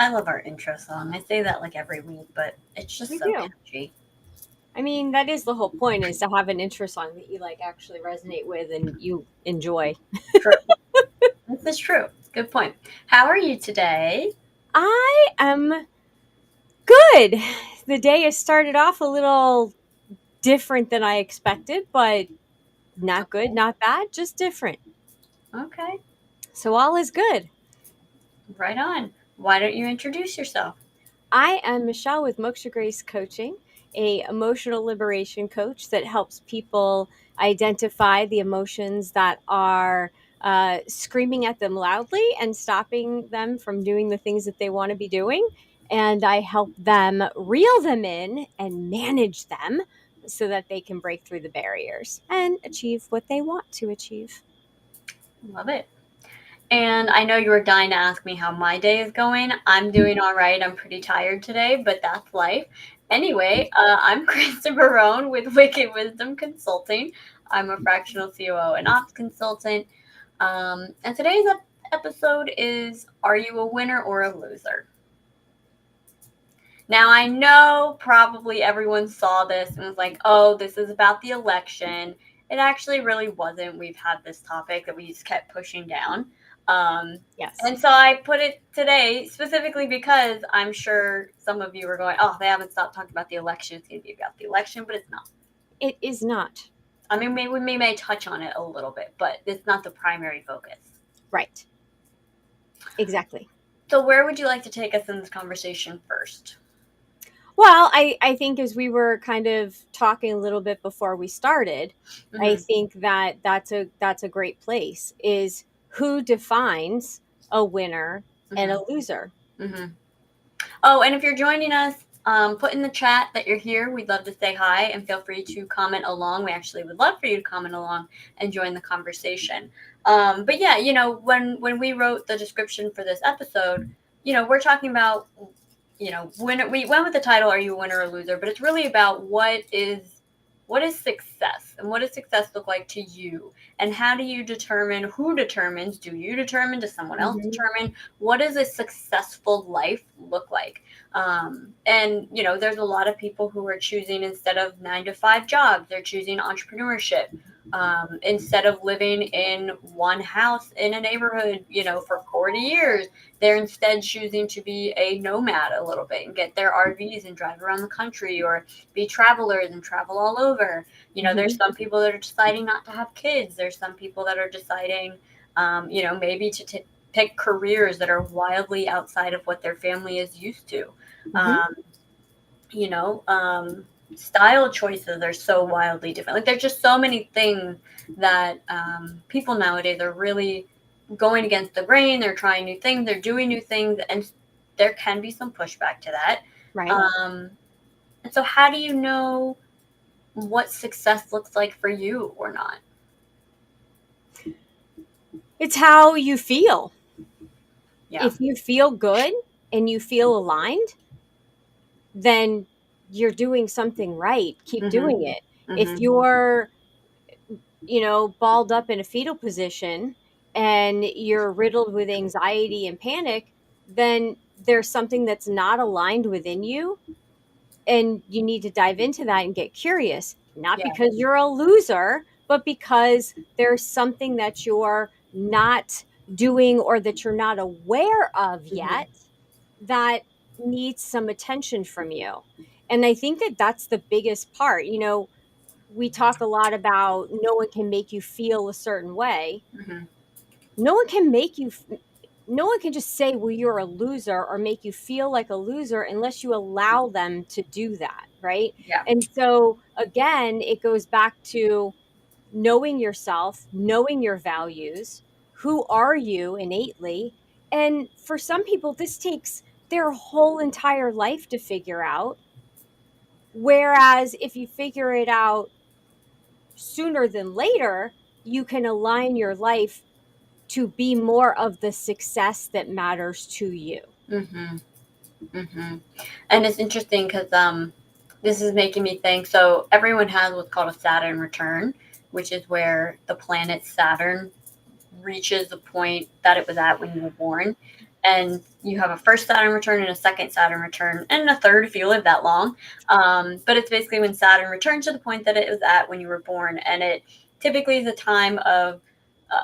I love our intro song. I say that like every week, but it's just We so do. catchy. I mean, that is the whole point, is to have an intro song that you like actually resonate with and you enjoy. True. This is true. Good point. How are you today? I am good. The day has started off a little different than I expected, but not good, Okay. not bad, just different. Okay. So all is good. Right on. Why don't you introduce yourself? I am Michelle with Moksha Grace Coaching, a emotional liberation coach that helps people identify the emotions that are screaming at them loudly and stopping them from doing the things that they want to be doing. And I help them reel them in and manage them so that they can break through the barriers and achieve what they want to achieve. Love it. And I know you were dying to ask me how my day is going. I'm doing all right. I'm pretty tired today, but that's life. Anyway, I'm Krista Barone with Wicked Wisdom Consulting. I'm a fractional COO and ops consultant. And today's episode is, Are you a winner or a loser? Now, I know probably everyone saw this and was like, oh, this is about the election. It actually really wasn't. We've had this topic that we just kept pushing down. Um, Yes, and so I put it today specifically because I'm sure some of you are going, oh, they haven't stopped talking about the election. It's going to be about the election, but it's not. it is not. I mean, maybe we may touch on it a little bit, but it's not the primary focus. Right. Exactly. So, where would you like to take us in this conversation first? Well, I think as we were kind of talking a little bit before we started, I Mm-hmm. think that that's a great place, is who defines a winner and Mm-hmm. a loser. Mm-hmm. Oh, and if you're joining us, put in the chat that you're here. We'd love to say hi and feel free to comment along. We actually would love for you to comment along and join the conversation. But yeah, when we wrote the description for this episode, we're talking about, when we went with the title, Are You a Winner or Loser? But it's really about what is success and what does success look like to you? And how do you determine, who determines, do you determine, does someone else Hmm. determine, what does a successful life look like? And there's a lot of people who are choosing, instead of 9 to 5 jobs, they're choosing entrepreneurship. Instead of living in one house in a neighborhood, for 40 years, they're instead choosing to be a nomad a little bit and get their RVs and drive around the country, or be travelers and travel all over. There's Hmm. some people that are deciding not to have kids. There's some people that are deciding, maybe to pick careers that are wildly outside of what their family is used to. Hmm. Um, you know, um, Style choices are so wildly different. Like, there's just so many things that people nowadays are really going against the grain. They're trying new things. They're doing new things, and there can be some pushback to that. Right. Um, and so, how do you know what success looks like for you or not? It's how you feel. Yeah. If you feel good and you feel aligned, then you're doing something right. Keep Mhm. doing it. If Mhm. you're balled up in a fetal position and you're riddled with anxiety and panic, then there's something that's not aligned within you. And you need to dive into that and get curious, not Yeah. because you're a loser, but because there's something that you're not doing or that you're not aware of Mhm. yet that needs some attention from you. And I think that that's the biggest part. We talk a lot about no one can make you feel a certain way. Mhm. No one can make you, no one can just say, well, you're a loser or make you feel like a loser unless you allow them to do that. Right. Yeah. And so, again, it goes back to knowing yourself, knowing your values. Who are you innately? And for some people, this takes their whole entire life to figure out. Whereas if you figure it out sooner than later, you can align your life to be more of the success that matters to you. Mhm. Mhm. And it's interesting because this is making me think. So everyone has what's called a Saturn return, which is where the planet Saturn reaches the point that it was at when you were born. and you have a first Saturn return and a second Saturn return and a third if you live that long. But it's basically when Saturn returns to the point that it was at when you were born, and it typically is a time of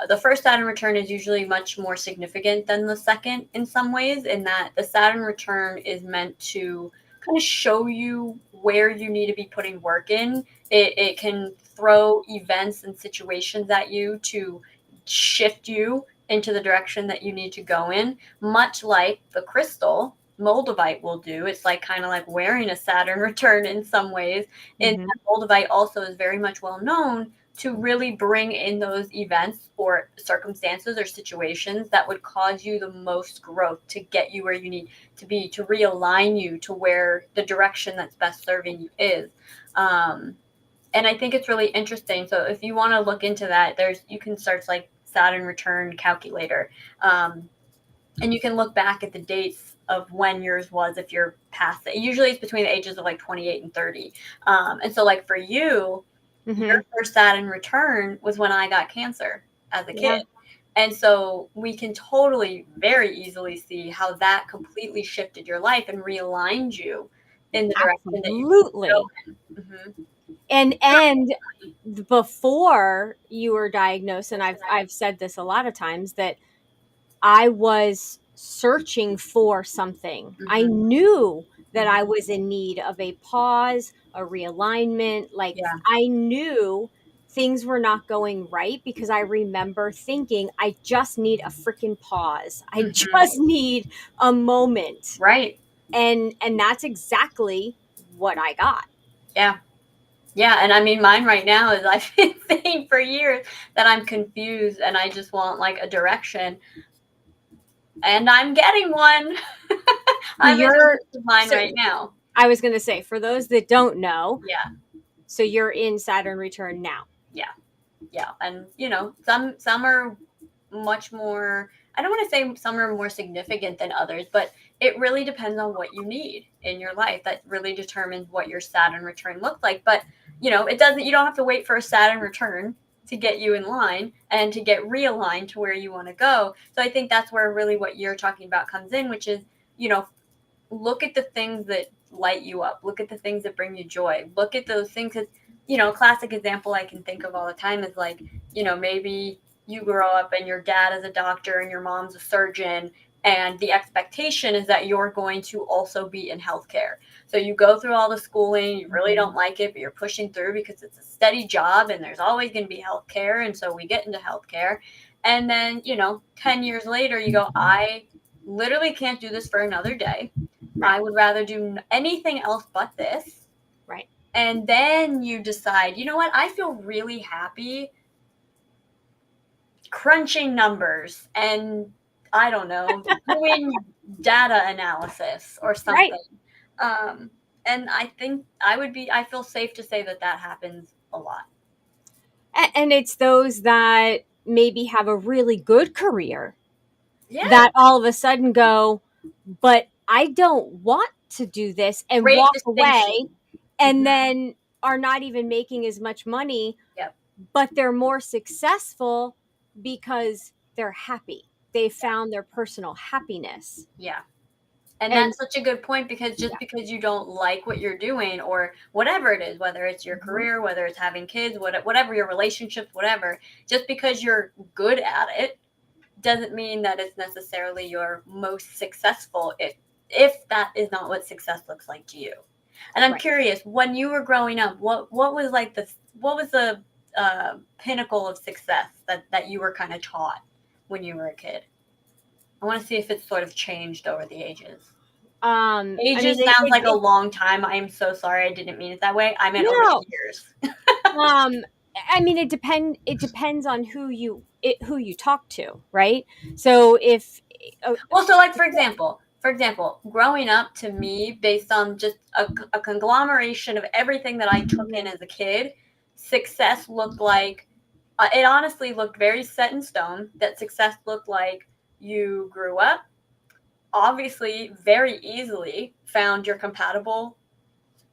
the first Saturn return is usually much more significant than the second in some ways, in that the Saturn return is meant to kind of show you where you need to be putting work in. It can throw events and situations at you to shift you into the direction that you need to go in, much like the crystal Moldavite will do. It's like kind of like wearing a Saturn return in some ways. And Mm-hmm. Moldavite also is very much well known to really bring in those events or circumstances or situations that would cause you the most growth to get you where you need to be, to realign you to where the direction that's best serving you is. And I think it's really interesting. So if you want to look into that, you can search like Saturn return calculator, and you can look back at the dates of when yours was if you're past it. Usually it's between the ages of like 28 and 30. And so like for you, Mm-hmm. your first Saturn return was when I got cancer as a Yeah. kid. And so we can totally very easily see how that completely shifted your life and realigned you in the direction that you Absolutely. go in. Mm-hmm. And before you were diagnosed, and I've said this a lot of times, that I was searching for something. I Mm-hmm. knew that I Mm-hmm. was in need of a pause, a realignment. Like, Yeah. I knew things were not going right because I remember thinking, I just need a freaking pause. I Mm-hmm. just need a moment. Right. And that's exactly what I got. Yeah. Yeah. And I mean, mine right now is I've been saying for years that I'm confused and I just want like a direction. And I'm getting one. So I'm in the you're midst of mine so right now. I was going to say, for those that don't know, Yeah. so you're in Saturn return now. Yeah. Yeah. And some are much more, I don't want to say some are more significant than others, but it really depends on what you need in your life. That really determines what your Saturn return looks like. But it doesn't, you don't have to wait for a Saturn return to get you in line and to get realigned to where you want to go. So I think that's where really what you're talking about comes in, which is, look at the things that light you up. Look at the things that bring you joy. Look at those things. Cause, a classic example I can think of all the time is like, maybe you grow up and your dad is a doctor and your mom's a surgeon. And the expectation is that you're going to also be in healthcare. So you go through all the schooling, you really don't like it, but you're pushing through because it's a steady job and there's always going to be healthcare. And so we get into healthcare. And then, 10 years later, you go, I literally can't do this for another day. Right. I would rather do anything else but this. Right. And then you decide, you know what? I feel really happy crunching numbers and I don't know, doing data analysis or Right. something. Um, and I think I feel safe to say that that happens a lot. And it's those that maybe have a really good career Yeah. that all of a sudden go, but I don't want to do this, and Great walk away, distinction. and Mhm. then are not even making as much money, Yep. but they're more successful because they're happy. They found their personal happiness. Yeah. And And that's such a good point because just yeah. because you don't like what you're doing or whatever it is, whether it's your Mhm. career, whether it's having kids, whatever your relationships, whatever, just because you're good at it doesn't mean that it's necessarily your most successful if that is not what success looks like to you. And I'm Right. curious, when you were growing up, what was like the pinnacle of success that you were kind of taught when you were a kid? I want to see if it's sort of changed over the ages. I mean, Ages sounds like a long time. I am so sorry. I didn't mean it that way. I meant over no. the years. Um, I mean, it depends on who you talk to, right? So if Well, so like for example, growing up to me, based on just a conglomeration of everything that I took in as a kid, success looked like it honestly looked very set in stone. That success looked like you grew up, obviously, very easily found your compatible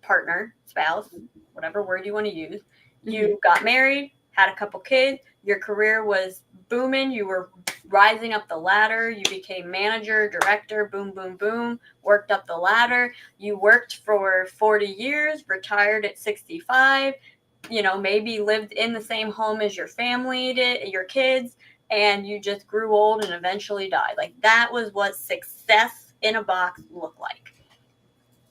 partner, spouse, whatever word you want to use. Mhm. You got married, had a couple kids, Your career was booming. You were rising up the ladder. You became manager, director, boom, boom, boom, worked up the ladder. You worked for 40 years, retired at 65, maybe lived in the same home as your family did, your kids, and you just grew old and eventually died. Like that was what success in a box looked like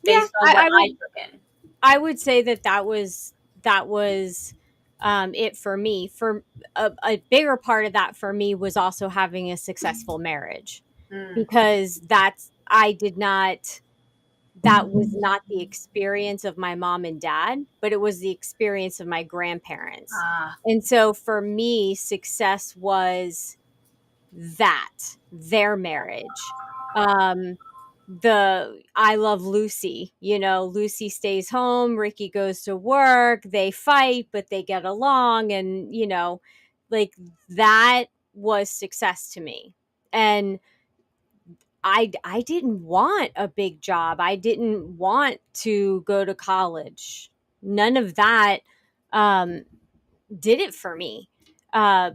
Yeah, based on what I took in. I would say that was it for me. For a bigger part of that for me was also having a successful marriage, Mm. because that was not the experience of my mom and dad, but it was the experience of my grandparents. Ah, And so for me, success was their marriage. Um, the I Love Lucy, Lucy stays home, Ricky goes to work, they fight, but they get along. And, like that was success to me. And I didn't want a big job. I didn't want to go to college. None of that um, did it for me. Uh,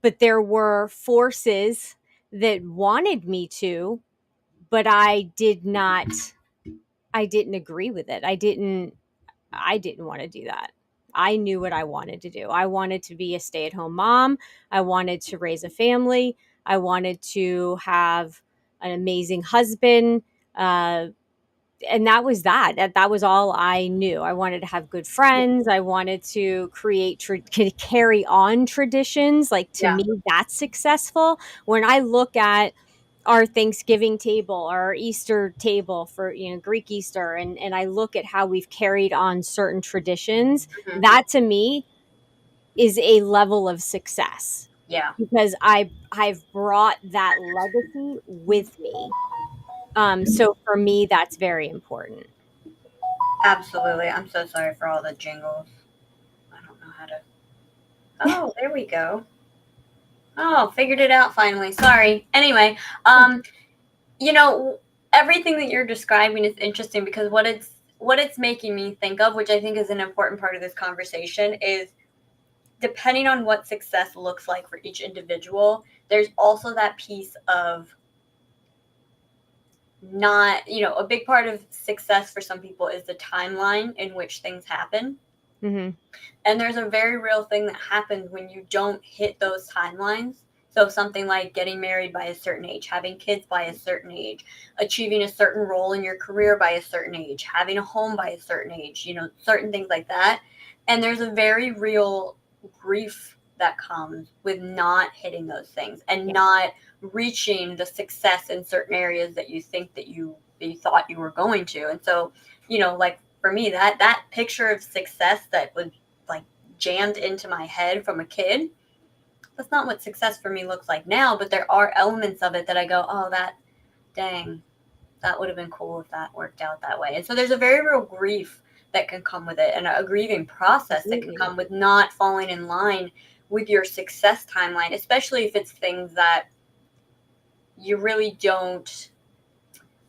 but there were forces that wanted me to, but I didn't agree with it. I didn't want to do that. I knew what I wanted to do. I wanted to be a stay-at-home mom. I wanted to raise a family. I wanted to have an amazing husband. And that was that was all I knew. I wanted to have good friends. I wanted to carry on traditions. Like, to yeah. me, that's successful. When I look at our Thanksgiving table, our Easter table for, Greek Easter, and I look at how we've carried on certain traditions, Hmm. that to me is a level of success, Yeah. because I've brought that legacy with me. So for me, that's very important. Absolutely. I'm so sorry for all the jingles. I don't know how to. Oh, there we go. Oh, figured it out finally. Sorry. Anyway, you know, everything that you're describing is interesting because what it's making me think of, which I think is an important part of this conversation, is depending on what success looks like for each individual, there's also that piece of not, a big part of success for some people is the timeline in which things happen. Hmm. And there's a very real thing that happens when you don't hit those timelines. So something like getting married by a certain age, having kids by a certain age, achieving a certain role in your career by a certain age, having a home by a certain age, certain things like that. And there's a very real grief that comes with not hitting those things and Yeah. not reaching the success in certain areas that you think that you thought you were going to. And so, like for me, that picture of success that was like jammed into my head from a kid, that's not what success for me looks like now, but there are elements of it that I go, oh, dang, that would have been cool if that worked out that way. And so there's a very real grief that can come with it and a grieving process that can Absolutely. come with not falling in line with your success timeline, especially if it's things that you really don't.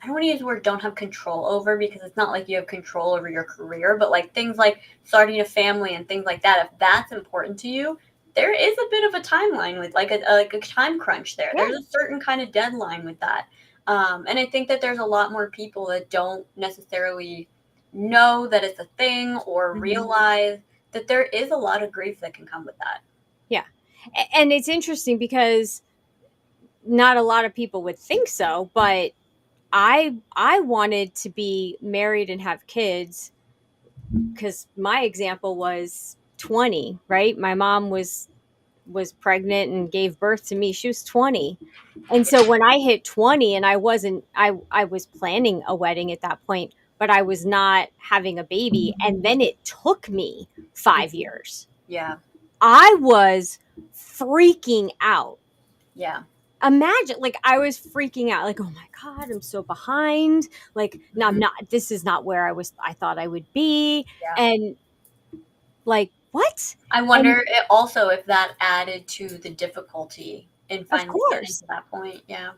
I don't want to use the word don't have control over because it's not like you have control over your career, but like things like starting a family and things like that, if that's important to you, there is a bit of a timeline with like a time crunch there. Yeah. There's a certain kind of deadline with that. And I think that there's a lot more people that don't necessarily know that it's a thing or Hmm. realize that there is a lot of grief that can come with that. Yeah. And it's interesting because not a lot of people would think so, but I wanted to be married and have kids because my example was 20, right? My mom was pregnant and gave birth to me. She was 20. And so when I hit 20, and I was planning a wedding at that point, but I was not having a baby, and then it took me 5 years. Yeah, I was freaking out. yeah, Imagine, like, I was freaking out, like, oh my god, I'm so behind, like, no, I'm mhm, not, this is not where I thought I would be. yeah. And like, what? I And wonder also if that added to the difficulty in of finally getting course, to that point. Yeah.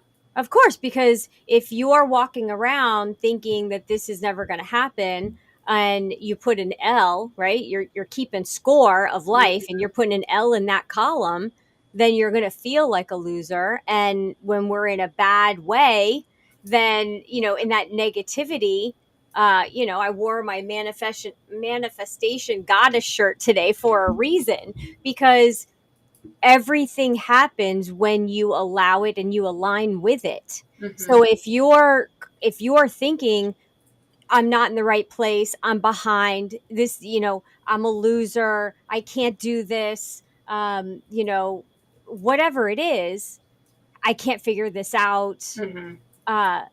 because if you are walking around thinking that this is never going to happen, and you put an L, right? You're keeping score of life and you're putting an L in that column, then you're going to feel like a loser. And when we're in a bad way, then, in that negativity, I wore my manifestation goddess shirt today for a reason, because everything happens when you allow it and you align with it. So if you're thinking, I'm not in the right place, I'm behind this, I'm a loser, I can't do this, whatever it is, I can't figure this out, Mm-hmm. uh,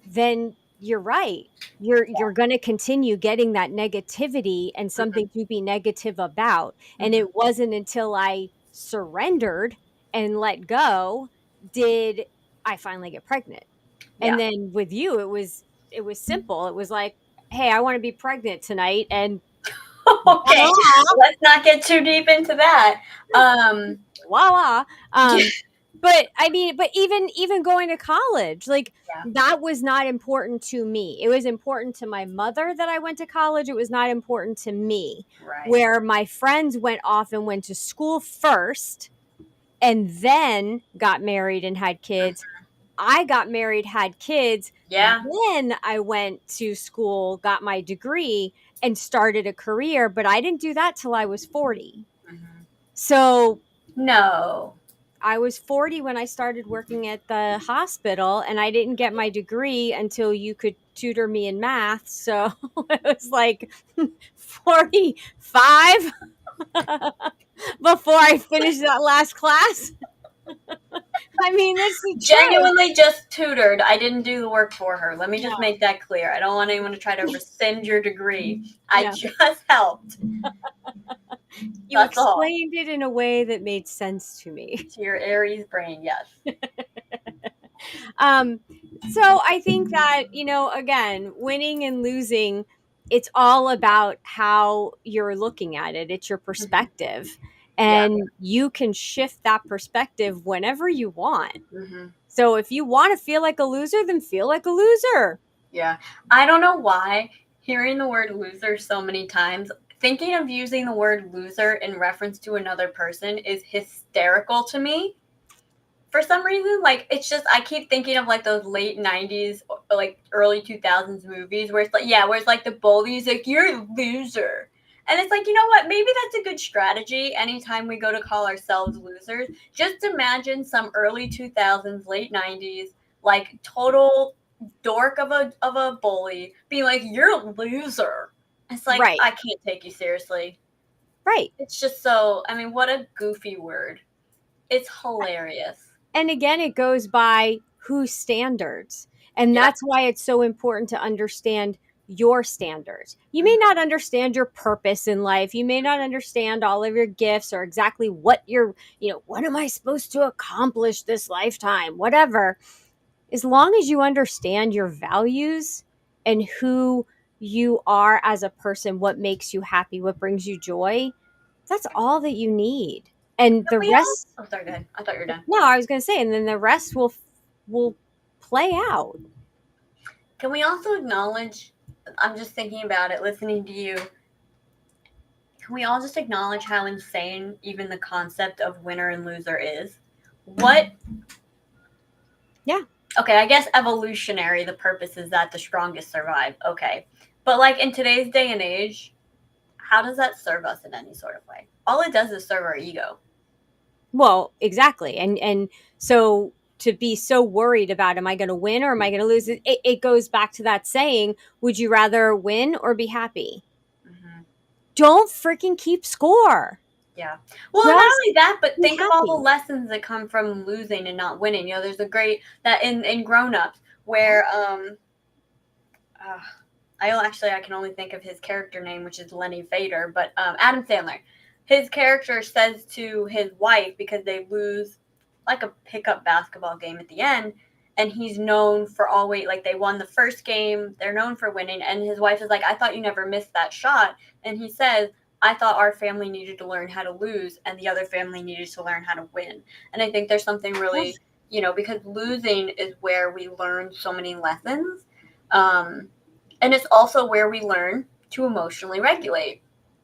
then you're right. You're going to continue getting that negativity and something to be negative about. And Mm-hmm. it wasn't until I surrendered and let go did I finally get pregnant. And Yeah. then with you, it was simple. It was like, hey, I want to be pregnant tonight, and Okay. voila, Let's not get too deep into that. voila. But I mean, but even going to college, like, Yeah. that was not important to me. It was important to my mother that I went to college. It was not important to me. Right. Where my friends went off and went to school first and then got married and had kids. I got married, had kids, Yeah. then I went to school, got my degree, and started a career. But I didn't do that till I was 40. Mm-hmm. So No. I was 40 when I started working at the hospital, and I didn't get my degree until you could tutor me in math. So it was like 45 before I finished that last class. I mean, that's the truth. Genuinely just tutored. I didn't do the work for her. Let me No, just make that clear. I don't want anyone to try to rescind your degree. I no. just helped. You That's all. explained it in a way that made sense to me. To your Aries brain, yes. Um, so I think that, again, winning and losing, it's all about how you're looking at it. It's your perspective. Yeah. And you can shift that perspective whenever you want. Mm-hmm. So if you want to feel like a loser, then feel like a loser. Yeah. I don't know why hearing the word loser so many times, thinking of using the word loser in reference to another person is hysterical to me. For some reason, like, it's just, I keep thinking of like those late 90s or like early 2000s movies where it's like, yeah, where it's like the bully's like, you're a loser. And it's like, you know what? Maybe that's a good strategy anytime we go to call ourselves losers. Just imagine some early 2000s, late 90s, like total dork of a bully being like, you're a loser. It's like, Right. I can't take you seriously. Right. It's just so, I mean, what a goofy word. It's hilarious. And again, it goes by whose standards. And Yeah. that's why it's so important to understand your standards. You may not understand your purpose in life. You may not understand all of your gifts or exactly what what am I supposed to accomplish this lifetime? Whatever. As long as you understand your values and who you are as a person, what makes you happy, what brings you joy, that's all that you need. And Can the we all? rest, Oh, sorry, go ahead. I thought you were done. no, I was going to say, and then the rest will play out. Can we also acknowledge? I'm just thinking about it, listening to you. Can we all just acknowledge how insane even the concept of winner and loser is? What? Yeah. Okay, I guess evolutionary. The purpose is that the strongest survive. Okay, but like in today's day and age, how does that serve us in any sort of way? All it does is serve our ego. Well, exactly. And so to be so worried about, am I going to win or am I going to lose? It goes back to that saying, would you rather win or be happy? Mm-hmm. Don't freaking keep score. Yeah. Well, not Just only that, but be think of all the happy. lessons that come from losing and not winning. You know, there's a great that in Grown Ups where uh, I can only think of his character name, which is Lenny Fader, but Adam Sandler. His character says to his wife, because they lose like a pickup basketball game at the end, and he's known for always, like, they won the first game, they're known for winning, and his wife is like, I thought you never missed that shot, and he says, I thought our family needed to learn how to lose, and the other family needed to learn how to win. And I think there's something really, Yes. because losing is where we learn so many lessons. And it's also where we learn to emotionally regulate.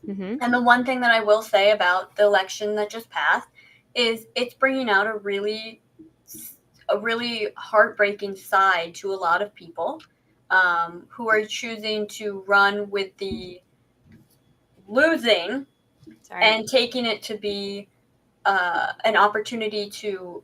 Mm-hmm. And the one thing that I will say about the election that just passed is it's bringing out a really heartbreaking side to a lot of people who are choosing to run with the losing Sorry. and taking it to be an opportunity to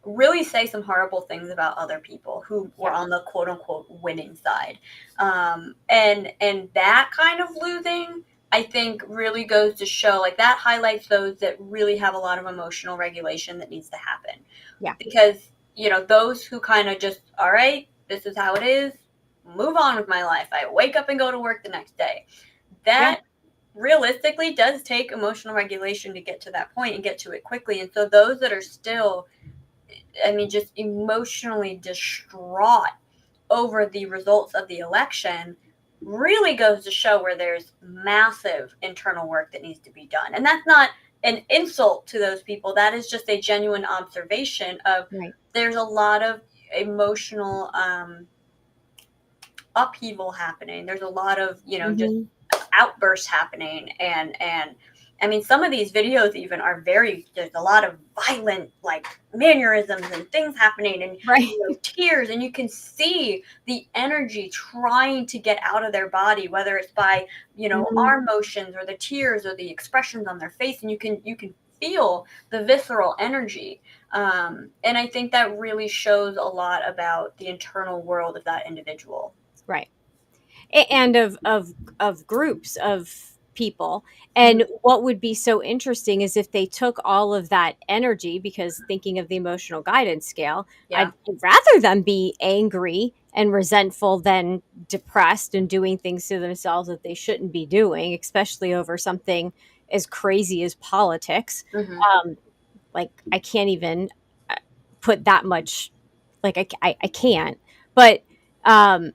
really say some horrible things about other people who were Yeah. on the quote unquote winning side. And that kind of losing, I think, really goes to show, like, that highlights those that really have a lot of emotional regulation that needs to happen. Yeah. Because, you know, those who kind of just, all right, this is how it is, move on with my life. I wake up and go to work the next day. That realistically does take emotional regulation to get to that point and get to it quickly. And so those that are still, I mean, just emotionally distraught over the results of the election really goes to show where there's massive internal work that needs to be done. And that's not an insult to those people. That is just a genuine observation of Right. there's a lot of emotional upheaval happening. There's a lot of, you know, just Mm-hmm. outbursts happening, and I mean, some of these videos even are there's a lot of violent, like, mannerisms and things happening, and, Right. you know, tears, and you can see the energy trying to get out of their body, whether it's by, you know, Mm-hmm. arm motions or the tears or the expressions on their face, and you can feel the visceral energy. And I think that really shows a lot about the internal world of that individual. Right. And of groups of people. Mhm. And what would be so interesting is if they took all of that energy, because thinking of the emotional guidance scale, Yeah. I'd rather them be angry and resentful than depressed and doing things to themselves that they shouldn't be doing, especially over something as crazy as politics. Hmm. um, like I can't even put that much, like I can't. but um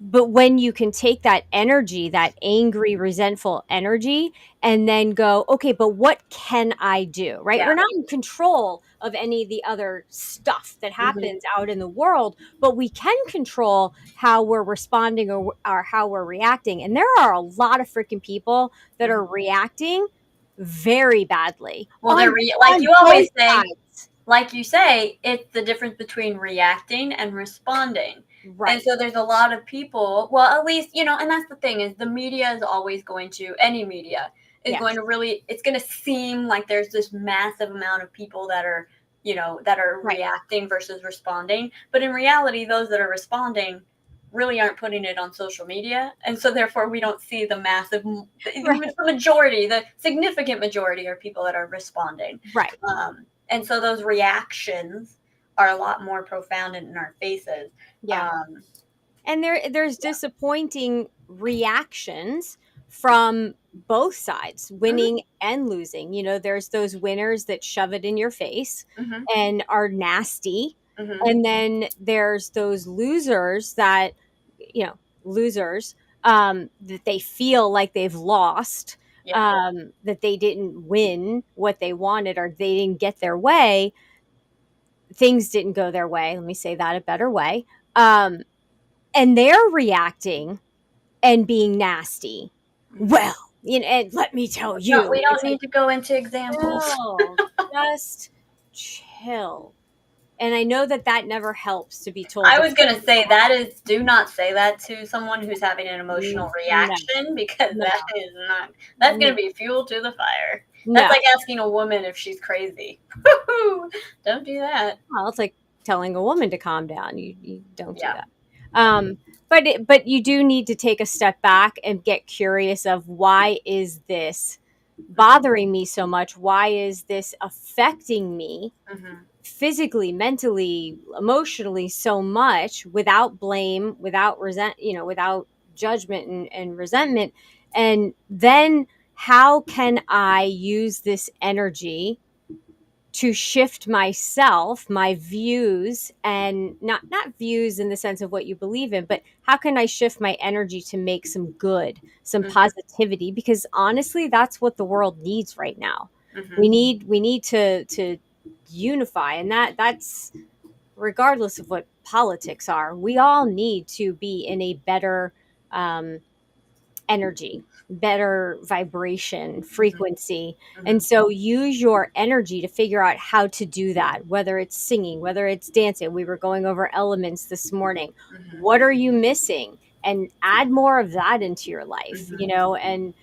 but when you can take that energy, that angry, resentful energy, and then go, okay, but what can I do? Right? We're Yeah. not in control of any of the other stuff that Hmm. happens out in the world, but we can control how we're responding, or how we're reacting. And there are a lot of freaking people that are Hmm. reacting very badly Well, like on you both always say, sides. like you say, it's the difference between reacting and responding. And Right. so there's a lot of people, well, at least, you know, and that's the thing, is the media is always going to, any media is going Yes. to really, it's going to seem like there's this massive amount of people that are, you know, that are Right. reacting versus responding. But in reality, those that are responding really aren't putting it on social media. And so therefore we don't see the massive, Right. the majority, the significant majority are people that are responding. Right. And so those reactions are a lot more profound and in our faces. Yeah. Um, And there's disappointing reactions from both sides, mhm, winning and losing. There's those winners that shove it in your face mhm, and are nasty. mhm, And then there's those losers that, losers, that they feel like they've lost, yeah. that they didn't win what they wanted, or they didn't get their way. Things didn't go their way. Let me say that a better way. And they're reacting and being nasty. Mhm. Well, and let me tell No, we you, don't it's like, need to go into examples. chill, just chill. And I know that that never helps to be told I to was gonna say that is, do not say that to someone who's having an calm. emotional No, reaction, because no, that is not, that's no, gonna be fuel to the fire. That's no. like asking a woman if she's crazy. Don't do that. Well, it's like telling a woman to calm down. You don't do Yeah. that. But you do need to take a step back and get curious of, why is this Hmm. bothering me so much? Why is this affecting me Hmm. physically, mentally, emotionally so much, without blame, without without judgment and resentment? And then how can I use this energy to shift myself, my views, and not views in the sense of what you believe in, but how can I shift my energy to make some good, some Hmm. positivity? Because honestly, that's what the world needs right now. Hmm. We need to unify, and that's regardless of what politics are. We all need to be in a better energy, better vibration, frequency. Mhm. And so use your energy to figure out how to do that, whether it's singing, whether it's dancing. We were going over elements this morning. Mhm. What are you missing? And add more of that into your life, Mhm. you know, and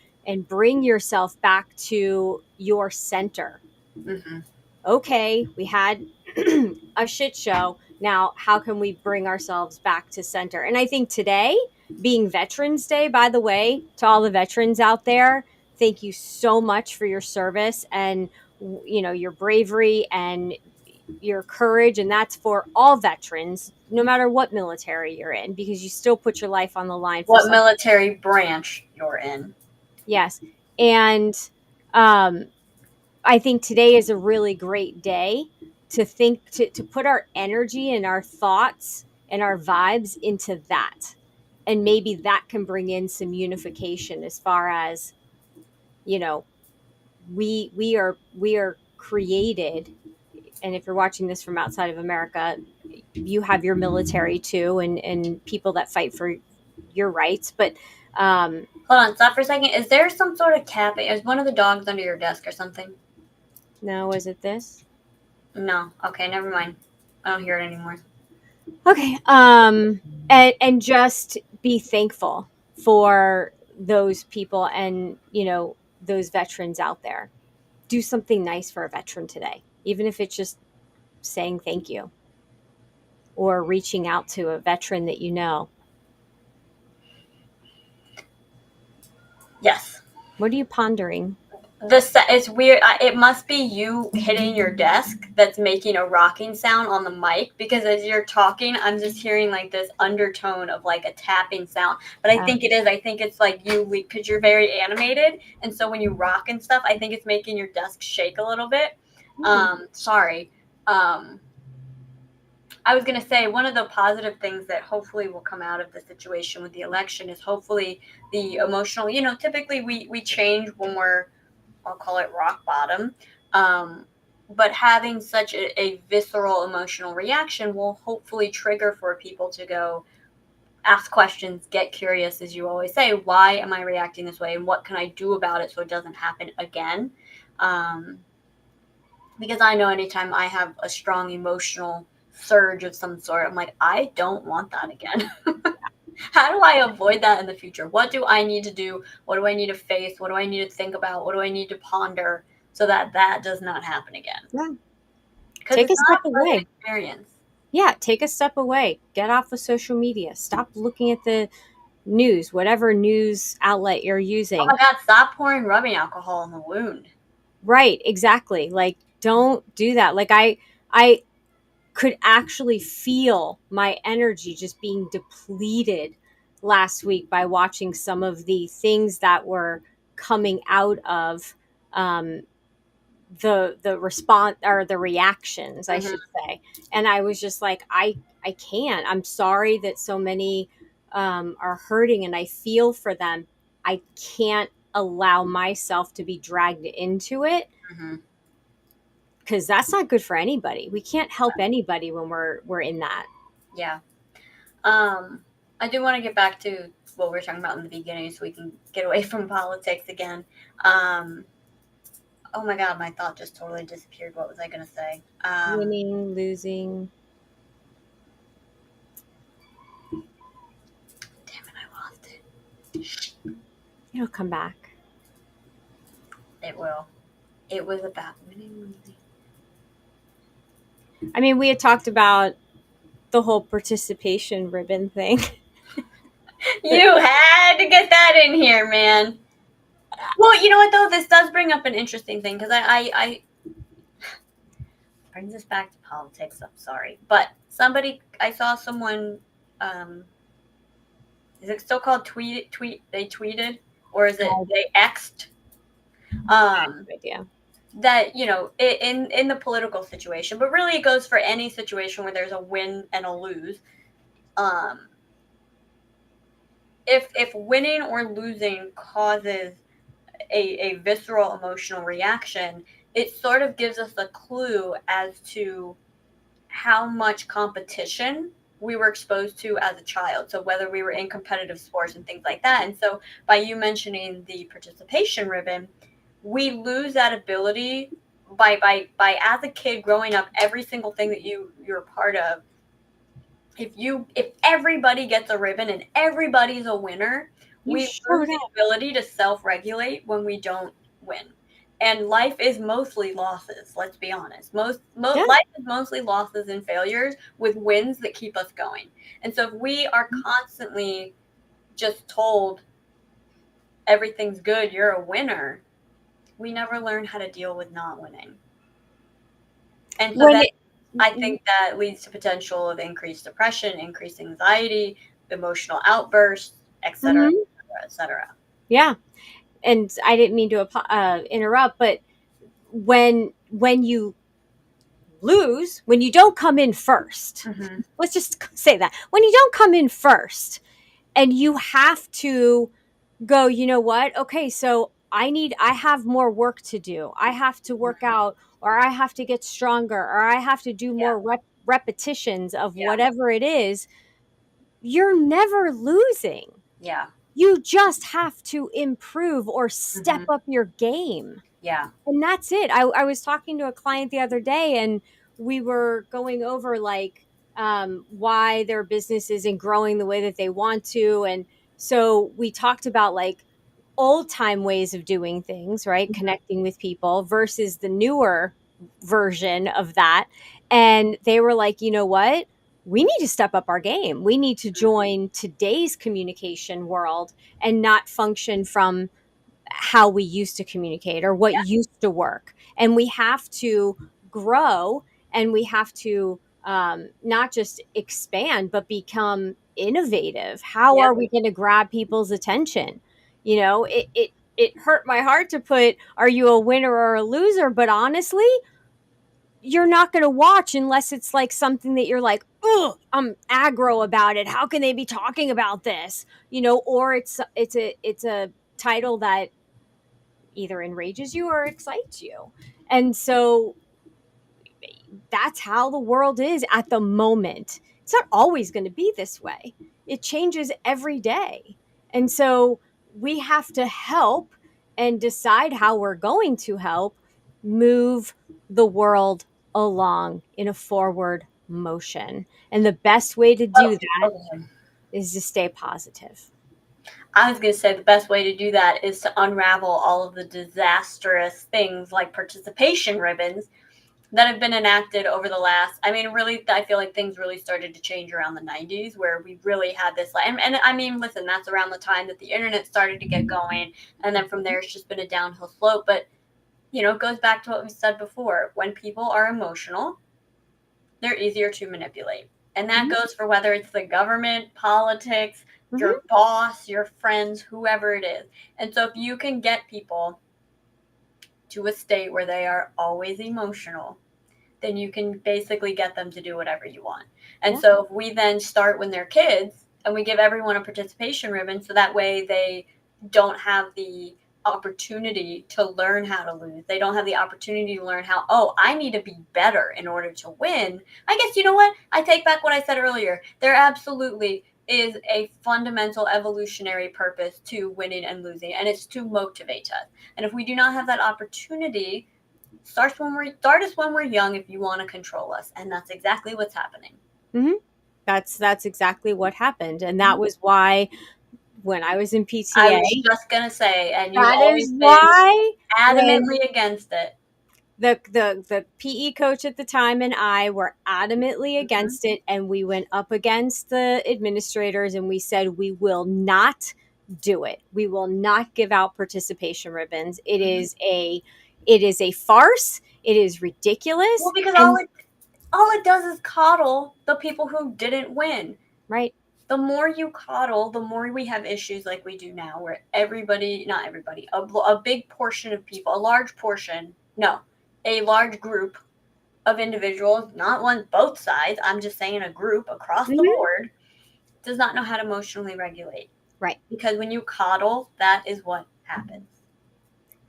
bring yourself back to your center. Mhm. Okay, we had a shit show. Now, how can we bring ourselves back to center? And I think today, being Veterans Day, by the way, to all the veterans out there, thank you so much for your service and you know your bravery and your courage, and that's for all veterans, no matter what military you're in, because you still put your life on the line for What something. military branch you're in? Yes, and um, I think today is a really great day to think to put our energy and our thoughts and our vibes into that. And maybe that can bring in some unification as far as, you know, we are created, and if you're watching this from outside of America, you have your military too and people that fight for your rights. But Hold on, stop for a second. Is there some sort of tapping? Is one of the dogs under your desk or something? no, is it this? No. Okay, never mind. I don't hear it anymore. Okay. And just be thankful for those people and, you know, those veterans out there. Do something nice for a veteran today, even if it's just saying thank you or reaching out to a veteran that you know. Yes. What are you pondering? It's weird. It must be you hitting your desk that's making a rocking sound on the mic, because as you're talking, I'm just hearing like this undertone of like a tapping sound. But I think it is. I think it's like you, because you're very animated, and so when you rock and stuff, I think it's making your desk shake a little bit. Sorry. I was going to say, one of the positive things that hopefully will come out of the situation with the election is hopefully the emotional. Typically we change when we're, I'll call it rock bottom. But having such a visceral emotional reaction will hopefully trigger for people to go ask questions, get curious, as you always say. Why am I reacting this way, and what can I do about it so it doesn't happen again? Um, because I know anytime I have a strong emotional surge of some sort, I'm like, I don't want that again. How do I avoid that in the future? What do I need to do? What do I need to face? What do I need to think about? What do I need to ponder so that that does not happen again? Yeah. Because Take it's a not step a pleasant away. experience. Yeah, take a step away. Get off of social media. Stop looking at the news, whatever news outlet you're Oh using. my God, stop pouring rubbing alcohol in the wound. Right, exactly. Like don't do that. Like I could actually feel my energy just being depleted last week by watching some of the things that were coming out of um, the response or the reactions, I Hmm. should say. And I was just like, I can't. I'm sorry that so many are hurting, and I feel for them. I can't allow myself to be dragged into it Hmm. because that's not good for anybody. We can't help anybody when we're in that. Yeah. Um, I do want to get back to what we were talking about in the beginning so we can get away from politics again. Um, oh my God, my thought just totally disappeared. What was I going to say? Winning, losing. Damn it, I lost it. It'll come back. It will. It was about winning, losing. I mean, we had talked about the whole participation ribbon thing. You had to get that in here, man. Well, you know what though? This does bring up an interesting thing, because I brings us back to politics. I'm sorry, but I saw someone. Um, is it still called tweet? Tweet? They tweeted, or is it they xed? Um, Idea. that in the political situation, but really it goes for any situation where there's a win and a lose. Um, if winning or losing causes a visceral emotional reaction, it sort of gives us a clue as to how much competition we were exposed to as a child. So whether we were in competitive sports and things like that. And so by you mentioning the participation ribbon, we lose that ability by as a kid growing up, every single thing that you're a part of, if everybody gets a ribbon and everybody's a winner, You we lose showed the up. ability to self-regulate when we don't win. And life is mostly losses, let's be honest. Yeah. Life is mostly losses and failures with wins that keep us going. And so if we are constantly just told everything's good, you're a winner, we never learn how to deal with not winning. And so When then it, I think that leads to potential of increased depression, increased anxiety, emotional outbursts, et cetera, Mhm. et cetera, et cetera. Yeah. And I didn't mean to interrupt, but when you lose, when you don't come in first, Mm-hmm. let's just say that. When you don't come in first and you have to go, you know what? Okay, so I have more work to do. I have to work out, or I have to get stronger, or I have to do Yeah, more repetitions of yeah, whatever it is. You're never losing. yeah. You just have to improve or step Mm-hmm. up your game. Yeah. And that's it. I was talking to a client the other day, and we were going over like why their business isn't growing the way that they want to. And so we talked about like old time ways of doing things, right? Mm-hmm. Connecting with people versus the newer version of that. And they were like, you know what? We need to step up our game. We need to join today's communication world and not function from how we used to communicate or what Yeah, used to work. And we have to grow, and we have to not just expand, but become innovative. How yeah, are we going to grab people's attention? You know, it hurt my heart to put, are you a winner or a loser? But honestly, you're not going to watch unless it's like something that you're like, oh, I'm aggro about it. How can they be talking about this? You know, or it's a title that either enrages you or excites you. And so that's how the world is at the moment. It's not always going to be this way, it changes every day. And so we have to help and decide how we're going to help move the world along in a forward motion. And the best way to do oh, that okay. is to stay positive. I was going to say the best way to do that is to unravel all of the disastrous things like participation ribbons that have been enacted over the last, I mean, really, I feel like things really started to change around the 90s where we really had this, and I mean, listen, that's around the time that the internet started to get going. And then from there, it's just been a downhill slope. But, it goes back to what we said before. When people are emotional, they're easier to manipulate. And that Mhm. goes for whether it's the government, politics, Mhm. your boss, your friends, whoever it is. And so if you can get people to a state where they are always emotional, then you can basically get them to do whatever you want. And Yeah. so if we then start when they're kids and we give everyone a participation ribbon so that way they don't have the opportunity to learn how to lose. They don't have the opportunity to learn how, oh, I need to be better in order to win. I guess you know what? I take back what I said earlier. There absolutely is a fundamental evolutionary purpose to winning and losing, and it's to motivate us. And if we do not have that opportunity, start us when we're young if you want to control us, and that's exactly what's happening. Mhm. That's exactly what happened, and that was why when I was in I PTA, was just gonna say, and you've that always is been why when adamantly against it. the PE coach at the time and I were adamantly Mm-hmm. against it, and we went up against the administrators and we said we will not do it. We will not give out participation ribbons. Mm-hmm. It is a farce. It is Well, ridiculous. because And all it does is coddle the people who didn't win. right. The more you coddle, the more we have issues like we do now, where everybody, not everybody, a big portion of people, a large portion, no, a large group of individuals, not one, both sides, I'm just saying a group across the Mhm. board, does not know how to emotionally regulate. Right. Because when you coddle, that is what happens.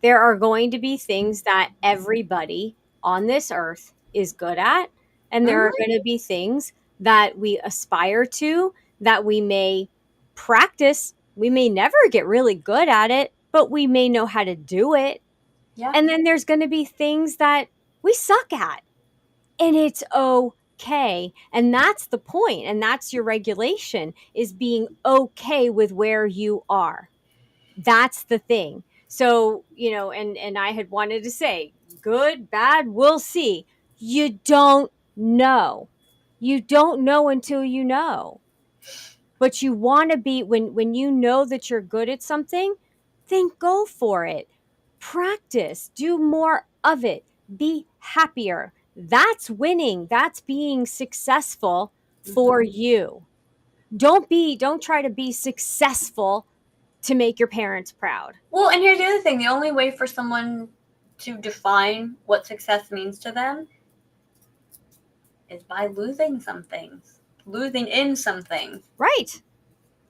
There are going to be things that everybody on this earth is good at, and there are Mm-hmm. going to be things that we aspire to, that we may practice. We may never get really good at it, but we may know how to do it. Yeah. And then there's going to be things that we suck at, and it's okay. And that's the point. And that's your regulation, is being okay with where you are. That's the thing. So, and I had wanted to say, good, bad, we'll see. You don't know. You don't know until you know. But you want to be, when you know that you're good at something, then go for it. Practice, do more of it, be happier. That's winning. That's being successful for you. Don't try to be successful to make your parents proud. Well, and here's the other thing. The only way for someone to define what success means to them is by losing some things, losing in some things. Right.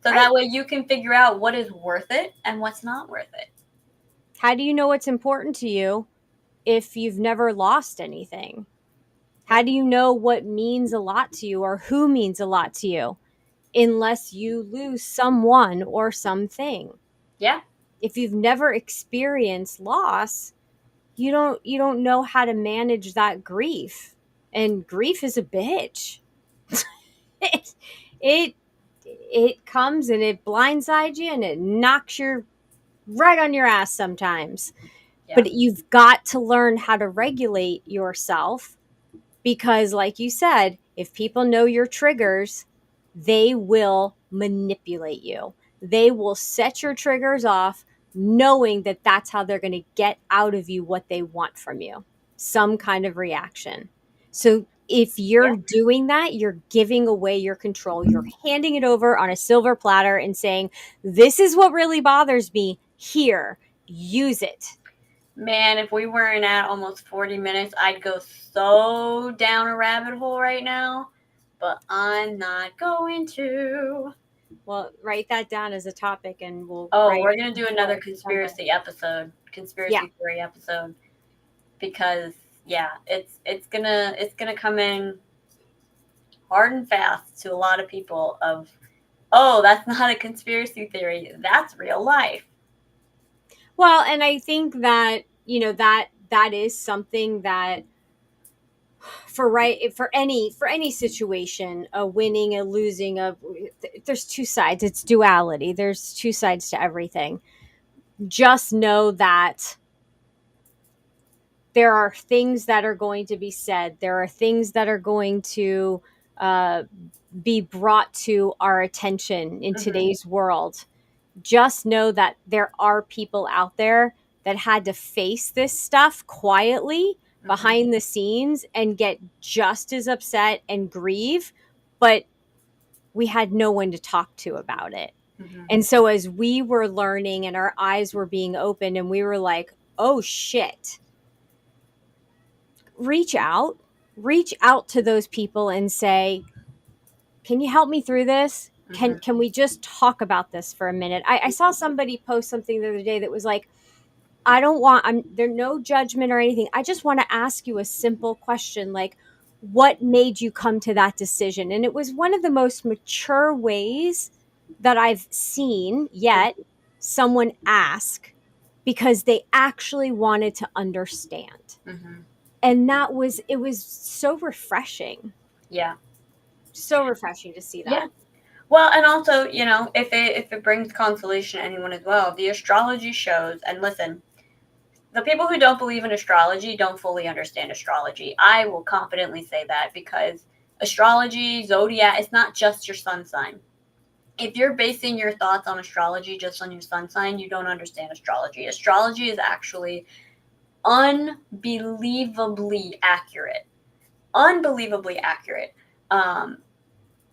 So Right. that way you can figure out what is worth it and what's not worth it. How do you know what's important to you if you've never lost anything? How do you know what means a lot to you or who means a lot to you unless you lose someone or something? Yeah. If you've never experienced loss, you don't know how to manage that grief. And grief is a bitch. it, it it comes and it blindsides you and it knocks you right on your ass sometimes. Yeah. But you've got to learn how to regulate yourself, because like you said, if people know your triggers, they will manipulate you. They will set your triggers off, knowing that that's how they're going to get out of you what they want from you, some kind of reaction. So if you're doing that, you're giving away your control. You're handing it over on a silver platter and saying, this is what really bothers me. Here, use it. Man, if we weren't at almost 40 minutes, I'd go so down a rabbit hole right now, but I'm not going to. Well, write that down as a topic and we'll. Oh, we're going to do another conspiracy Yeah. theory episode, because yeah, it's going to come in hard and fast to a lot of people of, oh, that's not a conspiracy theory, that's real life. Well, and I think that, that is something that for any situation, a winning, a losing, there's two sides. It's duality. There's two sides to everything. Just know that there are things that are going to be said. There are things that are going to be brought to our attention in today's world. Just know that there are people out there that had to face this stuff quietly behind the scenes and get just as upset and grieve, but we had no one to talk to about it. And so as we were learning and our eyes were being opened and we were like, oh shit, reach out to those people and say, can you help me through this? Can we just talk about this for a minute? I saw somebody post something the other day that was like, there's no judgment or anything. I just want to ask you a simple question, like, what made you come to that decision? And it was one of the most mature ways that I've seen yet someone ask, because they actually wanted to understand. And it was so refreshing. Yeah. So refreshing to see that. Yeah. Well, and also, if it brings consolation to anyone as well, the astrology shows, and listen, the people who don't believe in astrology don't fully understand astrology. I will confidently say that, because astrology, zodiac, it's not just your sun sign. If you're basing your thoughts on astrology just on your sun sign, you don't understand astrology. Astrology is actually unbelievably accurate. Unbelievably accurate.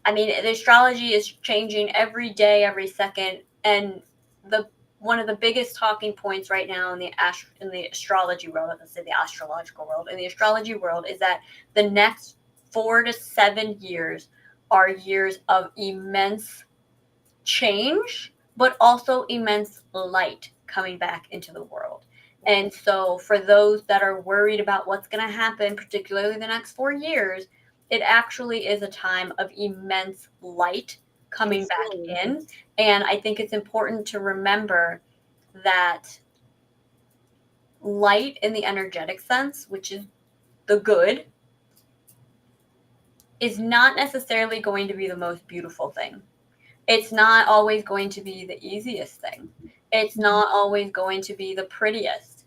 I mean, the astrology is changing every day, every second, and one of the biggest talking points right now in the astrology world, let's say the astrological world, in the astrology world, is that the next 4 to 7 years are years of immense change, but also immense light coming back into the world. And so for those that are worried about what's going to happen, particularly the next 4 years, it actually is a time of immense light coming back Absolutely. in. And I think it's important to remember that light in the energetic sense, which is the good, is not necessarily going to be the most beautiful thing. It's not always going to be the easiest thing. It's not always going to be the prettiest.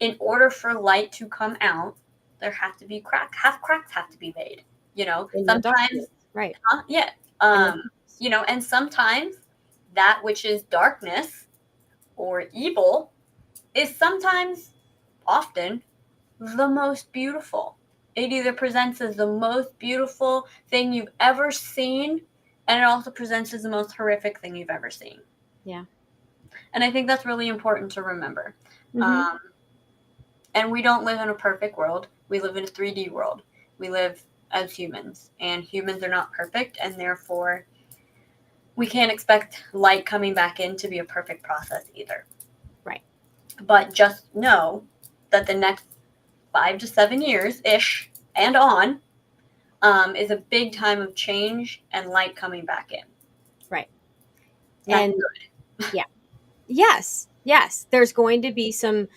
In order for light to come out, there have to be cracks. Cracks have to be made. You know, In the sometimes, darkness, right? yeah. In the You know, and sometimes that which is darkness or evil is sometimes, often, the most beautiful. It either presents as the most beautiful thing you've ever seen, and it also presents as the most horrific thing you've ever seen. Yeah. And I think that's really important to remember. Mhm. And we don't live in a perfect world. We live in a 3D world. We live as humans, and humans are not perfect, and therefore we can't expect light coming back in to be a perfect process either. Right. But just know that the next 5 to 7 years ish and on is a big time of change and light coming back in. Right. That's And yeah. Yes. Yes. There's going to be some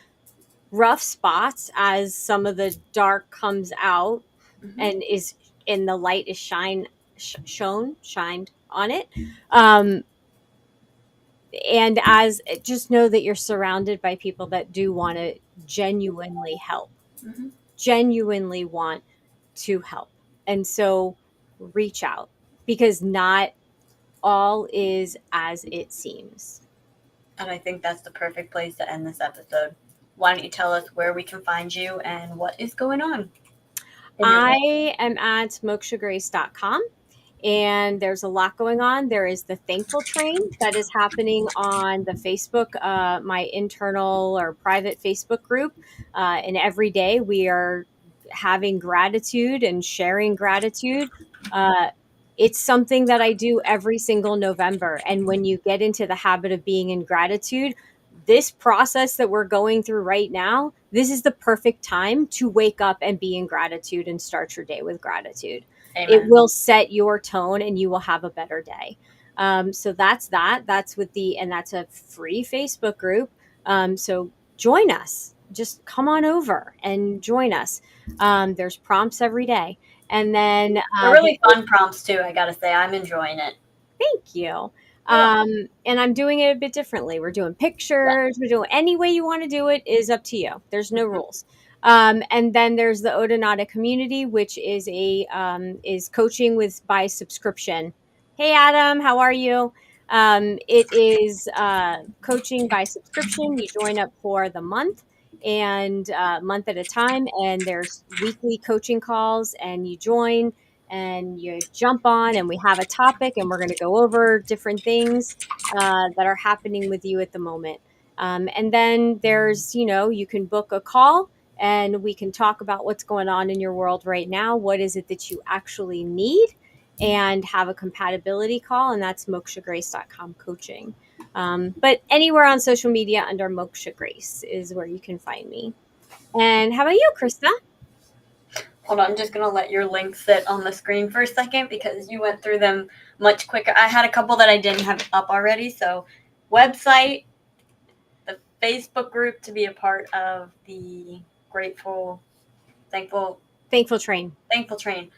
rough spots as some of the dark comes out good. Mm-hmm. and is and the light is shined on it. Um, and as just know that you're surrounded by people that do want to genuinely help, Mm-hmm. genuinely want to help. And so reach out because not all is as it seems. And I think that's the perfect place to end this episode. Why don't you tell us where we can find you and what is going on in your life? I am at mokshagrace.com and there's a lot going on. There is the Thankful Train that is happening on the Facebook, my internal or private Facebook group. And every day we are having gratitude and sharing gratitude. Uh, it's something that I do every single November. And when you get into the habit of being in gratitude, this process that we're going through right now, this is the perfect time to wake up and be in gratitude and start your day with gratitude. It Amen. will set your tone and you will have a better day. So that's that. That's with and that's a free Facebook group. So join us. Just come on over and join us. There's prompts every day. And then They're really fun prompts too, I gotta say. I'm enjoying it. thank you. Well, And I'm doing it a bit differently. We're doing yeah. pictures. We're doing any way you want to do it is up to you. There's no rules. And then there's the Odonata community, which is is coaching with by subscription. Hey Adam, how are you? It is coaching by subscription. You join up for the month and month at a time, and there's weekly coaching calls, and you join and you jump on and we have a topic and we're going to go over different things that are happening with you at the moment. And then there's, you can book a call and we can talk about what's going on in your world right now. What is it that you actually need? And have a compatibility call. And that's mokshagrace.com coaching. But anywhere on social media under Moksha Grace is where you can find me. And how about you, Krista? Hold on, I'm just gonna let your link sit on the screen for a second because you went through them much quicker. I had a couple that I didn't have up already. So, website, the Facebook group to be a part of the thankful Train. thankful train.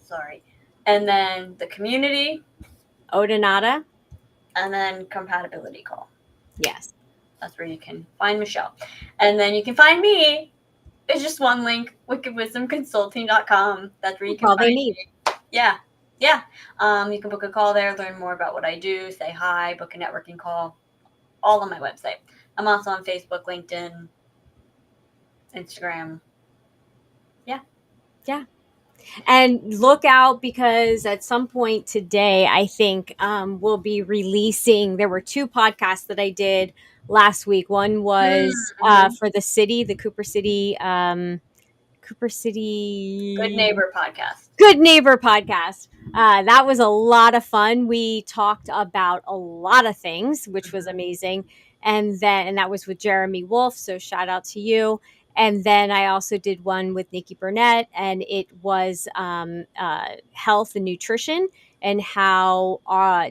Sorry. And then the community, Odonata. and then compatibility call. Yes. That's where you can find Michelle. And then you can find me. It's just one link, wickedwisdomconsulting.com. That's where you That's can all they find need. me. Yeah. Yeah. You can book a call there, learn more about what I do, say hi, book a networking call, all on my website. I'm also on Facebook, LinkedIn, Instagram. Yeah. Yeah. And look out because at some point today, I think we'll be releasing. There were 2 podcasts that I did last week. One was Mm-hmm. for the city, the Cooper Good City Neighbor podcast. Good Neighbor podcast. That was a lot of fun. We talked about a lot of things, which was amazing. And that was with Jeremy Wolf. So shout out to you. And then I also did one with Nikki Burnett, and it was health and nutrition, and how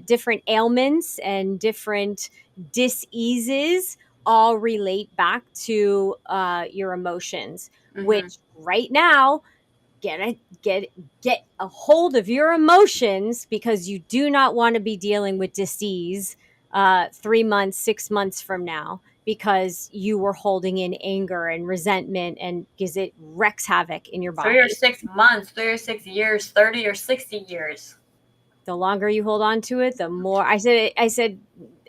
different ailments and different diseases all relate back to your emotions. Which right now, get a hold of your emotions, because you do not want to be dealing with disease 3 months, 6 months from now, because you were holding in anger and resentment, and because it wreaks havoc in your 3 or body. 6 months, 3 or 6 years, 30 or 60 years. The longer you hold on to it, the more I said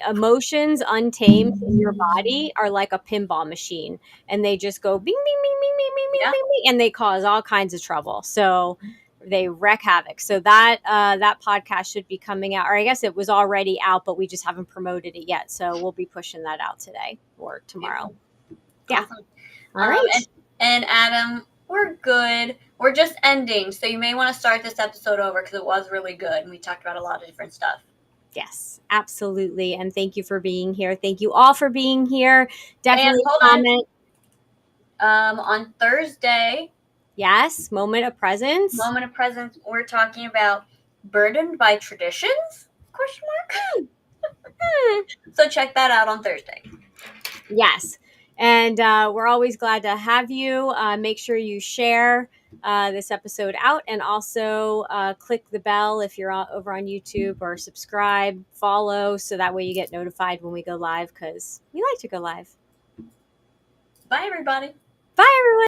emotions untamed in your body are like a pinball machine, and they just go bing bing bing bing bing bing bing Yeah. bing, bing, and they cause all kinds of trouble. So they wreak havoc. So that podcast should be coming out, or I guess it was already out, but we just haven't promoted it yet. So we'll be pushing that out today or tomorrow. Yeah. Awesome. All right. And Adam, we're good. We're just ending, so you may want to start this episode over because it was really good and we talked about a lot of different stuff. Yes, absolutely. And thank you for being here. Thank you all for being here. Definitely hold comment. On Thursday, Yes, moment of presence. Moment of Presence, we're talking about burdened by traditions? Question mark. So check that out on Thursday. Yes. And we're always glad to have you. Make sure you share this episode out, and also click the bell if you're over on YouTube, or subscribe, follow, so that way you get notified when we go live, because we like to go live. Bye, everybody. Bye, everyone.